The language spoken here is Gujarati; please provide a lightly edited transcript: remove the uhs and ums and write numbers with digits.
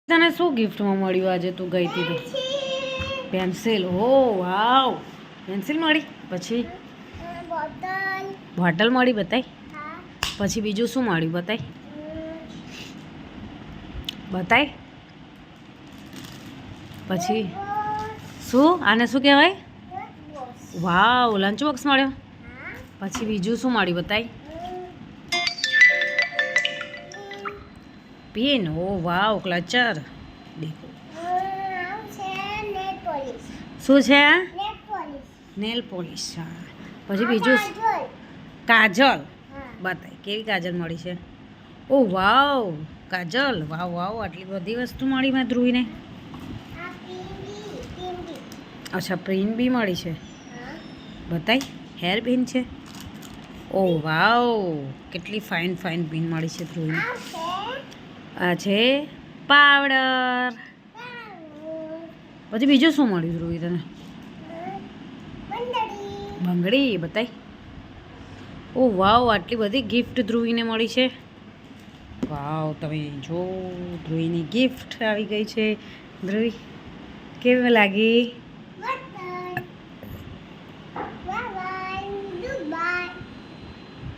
તને શું ગિફ્ટમાં મળ્યું આજે તું ગઈ હતી તો? પેન્સિલ. ઓ વાવ, પેન્સિલ મળી. પછી બોટલ મળી. બતાય. પછી બીજું શું મળ્યું? બતાય બતાય. પછી શું? આને શું કહેવાય? વાવ, લંચ બોક્સ મળ્યો. પછી બીજું શું મળ્યું? બતાય. પેન. ઓ વાવ, ક્લચર. દેખો શું છે? Nail polish. હા. પછી બીજું કાજલ. બતાય કેવી કાજલ મળી છે? ઓ વાવ, કાજલ. વાવ વાવ, આટલી બધી વસ્તુ મળી મેં ધ્રુવીને. અચ્છા, પિન બી મળી છે. બતાય. હેર પિન છે. ઓ વાવ, કેટલી ફાઇન ફાઇન પિન મળી છે ધ્રુવીને. આ છે પાવડર. પછી બીજું શું મળ્યું ધ્રુવી તને? બંગડી. બતાય. ઓ વાવ, આટલી બધી ગિફ્ટ ધ્રુવીને મળી છે. વાવ, તમે જો ધ્રુવીની ગિફ્ટ આવી ગઈ છે. ધ્રુવી કેવી લાગી?